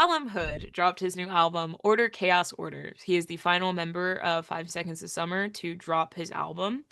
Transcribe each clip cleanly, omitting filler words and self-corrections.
Calum Hood dropped his new album, Order Chaos Order. He is the final member of 5 Seconds of Summer to drop his album,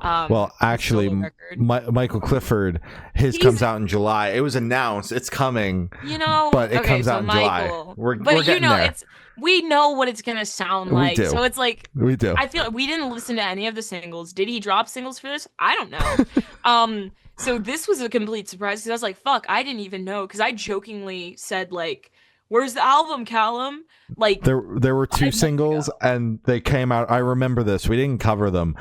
Well, his actually, solo record. Michael Clifford, his He's, comes out in July. It was announced. It's coming, but it okay, comes so out in July. Michael, We're but getting there. we know what it's gonna sound We like. do. So it's like, We do. I feel like we didn't listen to any of the singles. Did he drop singles for this? I don't know. So this was a complete surprise because I was like, fuck, I didn't even know. Because I jokingly said, like, where's the album, Callum? Like, There were two 5 months singles, ago. and they came out. I remember this. We didn't cover them,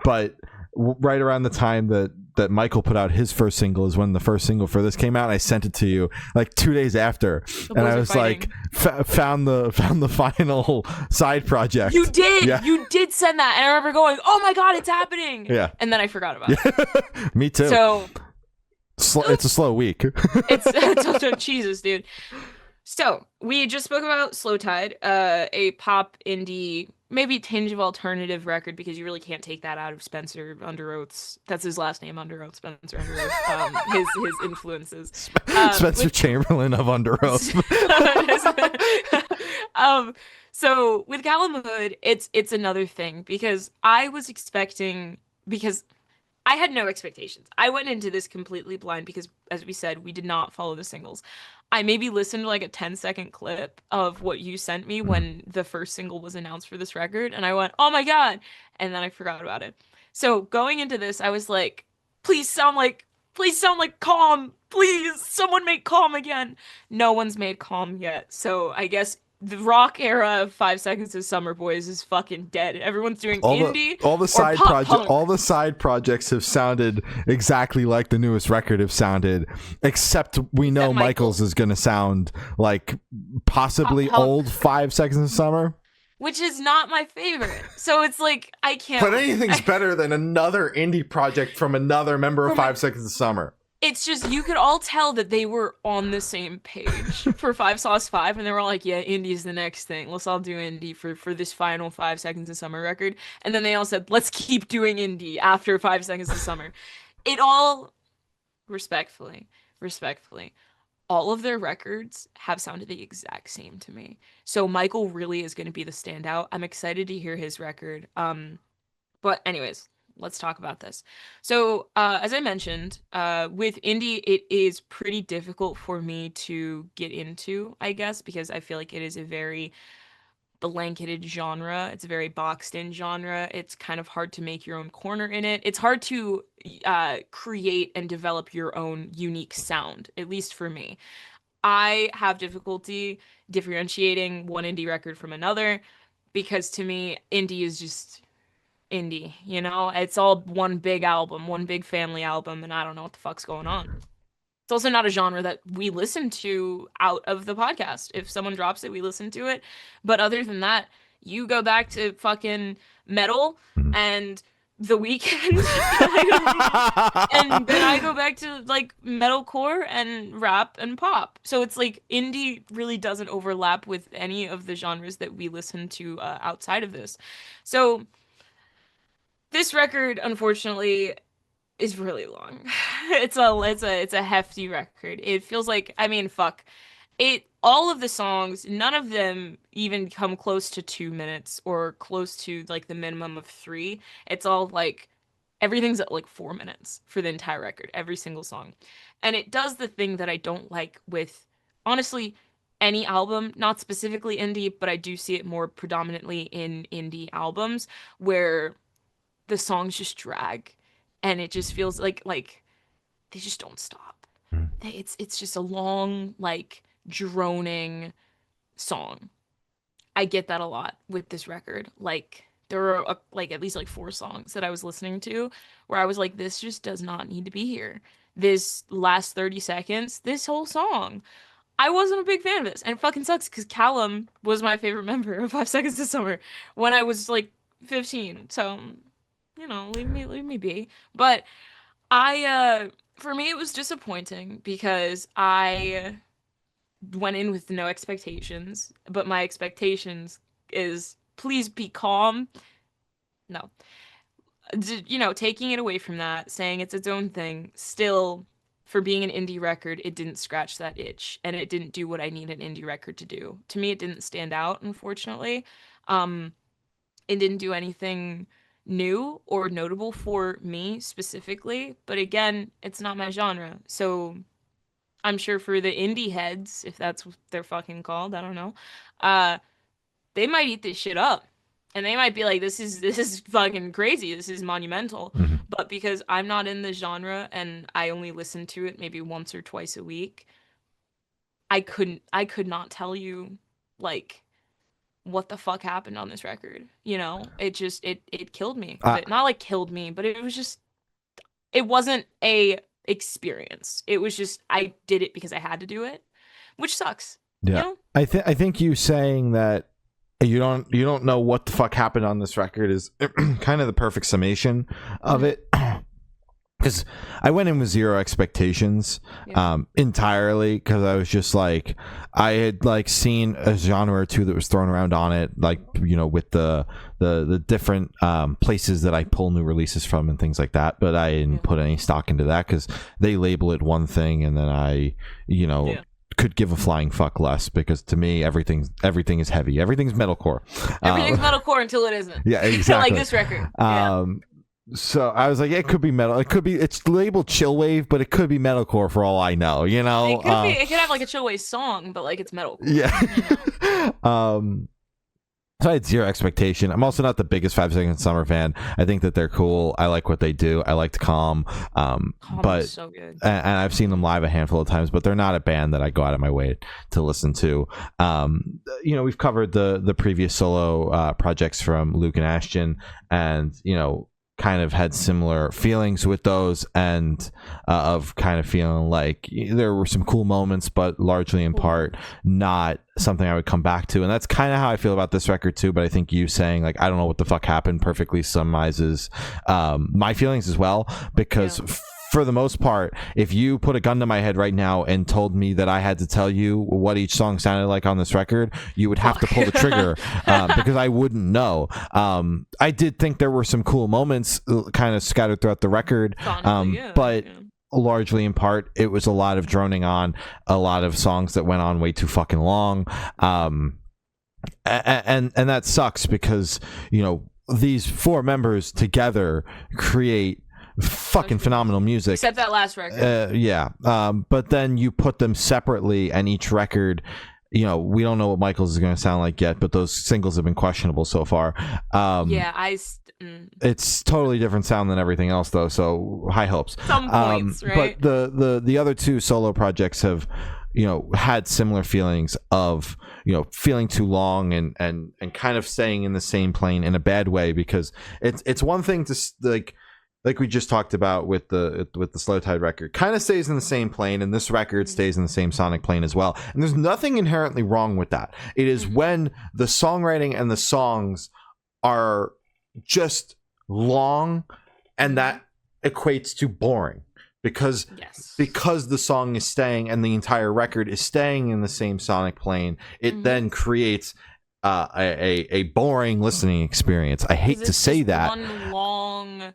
but right around the time that Michael put out his first single is when the first single for this came out. And I sent it to you like 2 days after, The and boys I are was like, fighting. found the final side project. You did! Yeah, You did send that. And I remember going, oh my God, it's happening. yeah, And then I forgot about it. yeah. Me too. So It's a slow week. it's Jesus, dude. So we just spoke about Slow Tide, a pop indie, maybe tinge of alternative record because you really can't take that out of Spencer Underoath's. That's his last name, Underoath. Spencer Underoath. His influences. Spencer With Chamberlain of Under Oath. um, so with Calum Hood, it's another thing because I was expecting because I had no expectations. I went into this completely blind because, as we said, we did not follow the singles. I maybe listened to like a 10-second clip of what you sent me when the first single was announced for this record, and I went, oh my God. And then I forgot about it. So going into this, I was like, please sound like Calm. Please, someone make Calm again. No one's made Calm yet. So I guess the rock era of 5 Seconds of Summer Boys is fucking dead. Everyone's doing indie or pop punk. All the side projects have sounded exactly like the newest record have sounded, except we know Except Michael. Michael's is going to sound like Pop possibly punk, old 5 Seconds of Summer. which is not my favorite. So it's like I can't. But anything's better than another indie project from another member of From 5 Seconds of Summer. it's just you could all tell that they were on the same page for Five Sauce Five, and they were all like, "Yeah, indie's the next thing. Let's all do indie for this final 5 Seconds of Summer record." And then they all said, "Let's keep doing indie after 5 Seconds of Summer." It all respectfully, respectfully, all of their records have sounded the exact same to me. So Michael really is going to be the standout. I'm excited to hear his record. But anyways, let's talk about this. So, as I mentioned, with indie, it is pretty difficult for me to get into, I guess, because I feel like it is a very blanketed genre. It's a very boxed in genre. It's kind of hard to make your own corner in it. It's hard to create and develop your own unique sound, at least for me. I have difficulty differentiating one indie record from another because to me, indie is just indie, you know? It's all one big album, one big family album, and I don't know what the fuck's going on. It's also not a genre that we listen to out of the podcast. If someone drops it, we listen to it. But other than that, you go back to fucking metal and The Weeknd, and then I go back to like metalcore and rap and pop. So it's like indie really doesn't overlap with any of the genres that we listen to outside of this. So this record, unfortunately, is really long. It's a hefty record. It feels like I mean, fuck. It all of the songs, none of them even come close to 2 minutes or close to like the minimum of three. It's all like everything's at like 4 minutes for the entire record, every single song. And it does the thing that I don't like with honestly any album, not specifically indie, but I do see it more predominantly in indie albums where the songs just drag and it just feels like they just don't stop. It's just a long like droning song. I get that a lot with this record. Like there were like at least like four songs that I was listening to where I was like this just does not need to be here. This last 30 seconds, this whole song. I wasn't a big fan of this and it fucking sucks cuz Callum was my favorite member of 5 Seconds of Summer when I was like 15. So leave me be. But I for me it was disappointing because I went in with no expectations, but my expectations is please be calm. No. Taking it away from that, saying it's its own thing, still for being an indie record, it didn't scratch that itch and it didn't do what I need an indie record to do. To me, it didn't stand out, unfortunately. Um, it didn't do anything new or notable for me specifically, but again, it's not my genre. So I'm sure for the indie heads, if that's what they're fucking called, I don't know, uh, they might eat this shit up. And they might be like, this is fucking crazy. This is monumental. Mhm. But because I'm not in the genre and I only listen to it maybe once or twice a week, I could not tell you like what the fuck happened on this record. You know? It just it killed me. Uh, But not like killed me, but it was just it wasn't a experience. It was just I did it because I had to do it, which sucks. You yeah, know? I think you saying that you don't know what the fuck happened on this record is kind of the perfect summation of Mhm. it. Because I went in with zero expectations, Yeah. entirely, because I was just like, I had like seen a genre or two that was thrown around on it, like, you know, with the different places that I pull new releases from and things like that, but I didn't Yeah. put any stock into that because they label it one thing, and then I, you know, Yeah. could give a flying fuck less, because to me everything is heavy, everything's metalcore. Everything's metalcore until it isn't. Yeah, Like exactly. this record. Yeah. So I was like, it could be metal. It could be, it's labeled chill wave, but it could be metalcore for all I know, you know? It could be. It could have like a Chillway song, but like it's metalcore. Yeah. You know? So I had zero expectation. I'm also not the biggest 5 Seconds Summer fan. I think that they're cool. I like what they do. I liked Calm. Calm But is so good. and I've seen them live a handful of times, but they're not a band that I go out of my way to listen to. You know, we've covered the previous solo projects from Luke and Ashton, and you know, kind of had similar feelings with those, and of kind of feeling like there were some cool moments, but largely in part not something I would come back to. And that's kind of how I feel about this record too. But I think you saying like, I don't know what the fuck happened, perfectly summarizes my feelings as well, because Yeah. for the most part, if you put a gun to my head right now and told me that I had to tell you what each song sounded like on this record, you would have to pull the trigger, because I wouldn't know. I did think there were some cool moments kind of scattered throughout the record, Sonically, yeah. but Yeah. largely in part, it was a lot of droning on, a lot of songs that went on way too fucking long. And that sucks, because, you know, these four members together create fucking phenomenal music, Except that last record. yeah. But then you put them separately, and each record, you know, we don't know what Michael's is going to sound like yet, but those singles have been questionable so far. Yeah, It's totally different sound than everything else, though, so high hopes. some points, right? But the other two solo projects have, you know, had similar feelings of, you know, feeling too long, and kind of staying in the same plane in a bad way, because it's one thing to like we just talked about with the Slow Tide record, kind of stays in the same plane, and this record stays in the same sonic plane as well. And there's nothing inherently wrong with that. It is when the songwriting and the songs are just long, and that equates to boring, because Yes. the song is staying and the entire record is staying in the same sonic plane. It then creates a boring listening experience. I hate 'Cause to it's say just that, one long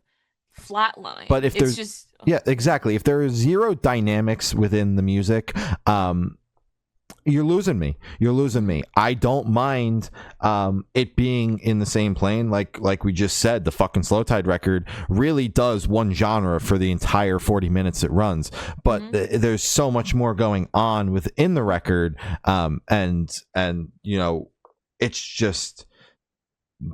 flat line. but if It's there's just yeah, exactly, if there is zero dynamics within the music, you're losing me. I don't mind it being in the same plane, like we just said. The fucking Slow Tide record really does one genre for the entire 40 minutes it runs, but there's so much more going on within the record, and you know, it's just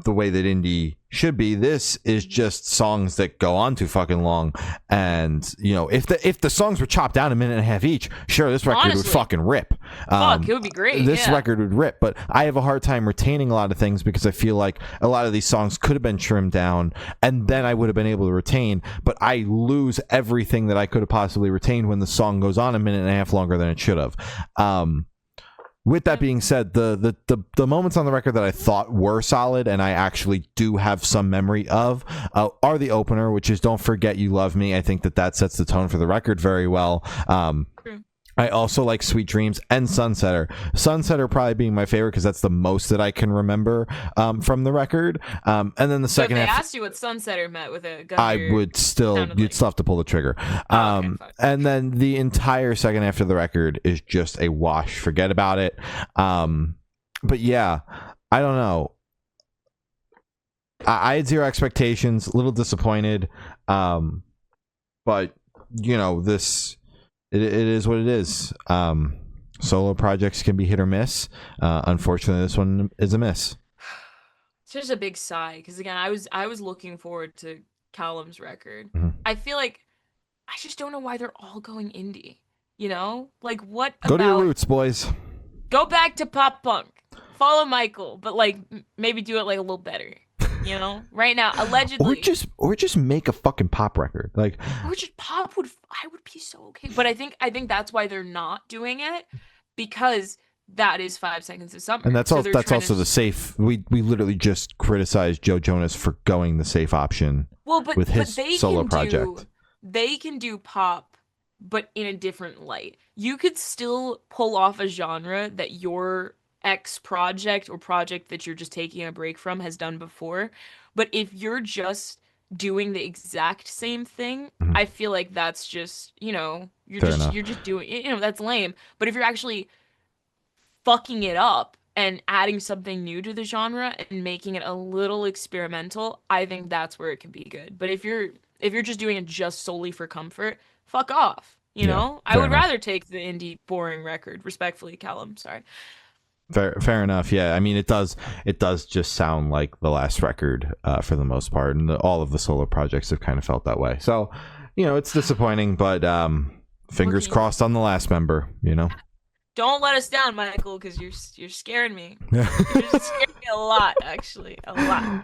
the way that indie should be. This is just songs that go on too fucking long, and you know, if the songs were chopped down a minute and a half each, sure, this record would Honestly. fucking rip. fuck, it would be great. This Yeah. record would rip, but I have a hard time retaining a lot of things, because I feel like a lot of these songs could have been trimmed down, and then I would have been able to retain, but I lose everything that I could have possibly retained when the song goes on a minute and a half longer than it should have. With that being said, the moments on the record that I thought were solid, and I actually do have some memory of, are the opener, which is "Don't Forget You Love Me." I think that sets the tone for the record very well. True. I also like Sweet Dreams and Sunsetter. Sunsetter probably being my favorite because that's the most that I can remember from the record. And then the So if second they half, asked you what Sunsetter meant with a gun to I your would still, sounded you'd like. still have to pull the trigger. Oh, okay, fine. And then the entire second half of the record is just a wash. Forget about it. But yeah, I don't know. I had zero expectations, a little disappointed. But you know, it is what it is. Solo projects can be hit or miss. Unfortunately, this one is a miss. It's just a big sigh because again, I was looking forward to Callum's record. Mhm. I feel like I just don't know why they're all going indie. You know, like what Go to your about roots, boys. go back to pop punk, follow Michael, but like maybe do it like a little better. You know, right now allegedly, Or just make a fucking pop record. Like, or just pop would I would be so okay. But I think that's why they're not doing it because that is 5 seconds of and summer. So they're that's trying to also the safe. We literally just criticized Joe Jonas for going the safe option well, but with but his solo project. they can do pop, but in a different light. You could still pull off a genre that your ex project or project that you're just taking a break from has done before. But if you're just doing the exact same thing, Mhm. I feel like that's just, Fair enough. you're just doing, that's lame. But if you're actually fucking it up and adding something new to the genre and making it a little experimental, I think that's where it can be good. But if you're just doing it just solely for comfort, fuck off. You Yeah, know? I fair would enough. rather take the indie boring record, respectfully, Callum. Sorry. Fair enough. Yeah, I mean, it does just sound like the last record for the most part, and all of the solo projects have kind of felt that way. So, you know, it's disappointing, but fingers Looking, crossed on the last member. You know. don't let us down, Michael, because you're scaring me. You're scaring me a lot, actually, a lot.